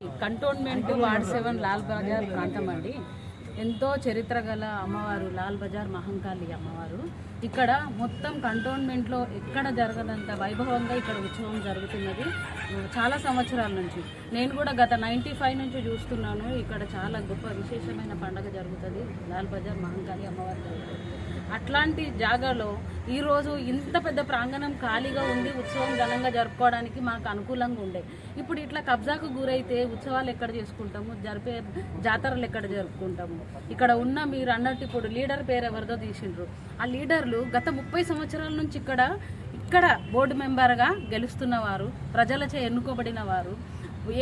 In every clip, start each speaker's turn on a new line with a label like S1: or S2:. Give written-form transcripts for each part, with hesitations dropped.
S1: Cantonment ward 7 Lal Bazar ప్రాంతం అండి. ఎంతో చరిత్ర గల అమ్మవారు లాల్ బజార్ మహంకాళి అమ్మవారు. ఇక్కడ మొత్తం కంటోన్మెంట్లో ఎక్కడ జరగనంత వైభవంగా ఇక్కడ ఉత్సవం జరుగుతున్నది చాలా సంవత్సరాల నుంచి. నేను కూడా గత 95 నుంచి చూస్తున్నాను. ఇక్కడ చాలా గొప్ప విశేషమైన పండుగ జరుగుతుంది, లాల్ బజార్ మహంకాళి అమ్మవారు జరుగుతుంది. అట్లాంటి జాగాలో ఈరోజు ఇంత పెద్ద ప్రాంగణం ఖాళీగా ఉండి ఉత్సవం ఘనంగా జరుపుకోవడానికి మాకు అనుకూలంగా ఉండే. ఇప్పుడు ఇట్లా కబ్జాకు గురైతే ఉత్సవాలు ఎక్కడ చేసుకుంటాము, జరిపే జాతరలు ఎక్కడ జరుపుకుంటాము? ఇక్కడ ఉన్న మీరు అన్నట్టు ఇప్పుడు లీడర్ పేరు ఎవరిదో తీసిండ్రు. ఆ లీడర్లు గత 30 సంవత్సరాల నుంచి ఇక్కడ బోర్డు మెంబర్గా గెలుస్తున్నవారు, ప్రజలచే ఎన్నుకోబడిన వారు.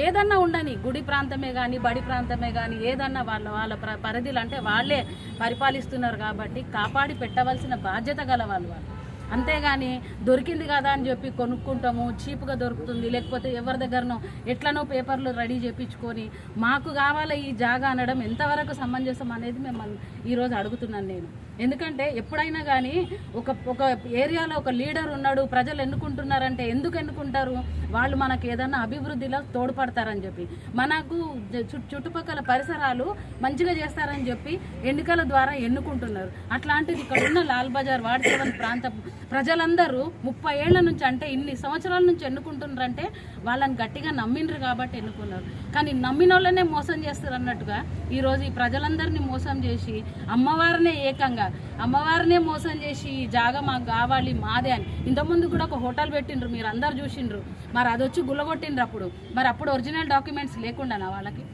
S1: ఏదన్నా ఉండని, గుడి ప్రాంతమే కానీ బడి ప్రాంతమే కానీ ఏదన్నా వాళ్ళ పరిధిలు అంటే వాళ్ళే పరిపాలిస్తున్నారు కాబట్టి కాపాడి పెట్టవలసిన బాధ్యత గల వాళ్ళు. అంతేగాని దొరికింది కదా అని చెప్పి కొనుక్కుంటాము, చీప్గా దొరుకుతుంది, లేకపోతే ఎవరి దగ్గరనో ఎట్లనో పేపర్లు రెడీ చేయించుకొని మాకు కావాలి ఈ జాగా అనడం ఎంతవరకు సమంజసం అనేది మిమ్మల్ని ఈరోజు అడుగుతున్నాను నేను. ఎందుకంటే ఎప్పుడైనా కానీ ఒక ఏరియాలో ఒక లీడర్ ఉన్నాడు, ప్రజలు ఎన్నుకుంటున్నారంటే ఎందుకు ఎన్నుకుంటారు? వాళ్ళు మనకు ఏదన్నా అభివృద్ధిలో తోడ్పడతారని చెప్పి, మనకు చుట్టుపక్కల పరిసరాలు మంచిగా చేస్తారని చెప్పి ఎన్నికల ద్వారా ఎన్నుకుంటున్నారు. అట్లాంటిది ఇక్కడ ఉన్న లాల్ బజార్ వార్డ్ 7 ప్రాంత ప్రజలందరూ 30 ఏళ్ల నుంచి, అంటే ఇన్ని సంవత్సరాల నుంచి ఎన్నుకుంటున్నారంటే వాళ్ళని గట్టిగా నమ్మిండ్రు కాబట్టి ఎన్నుకున్నారు. కానీ నమ్మిన వాళ్ళనే మోసం చేస్తారు అన్నట్టుగా ఈరోజు ఈ ప్రజలందరినీ మోసం చేసి అమ్మవారినే మోసం చేసి ఈ జాగా మాకు కావాలి మాదే అని. ఇంతకుముందు కూడా ఒక హోటల్ పెట్టిండ్రు, మీరు అందరు చూసిండ్రు. మరి అది వచ్చి గుల్లగొట్టిండ్రు. అప్పుడు ఒరిజినల్ డాక్యుమెంట్స్ లేకుండానా వాళ్ళకి?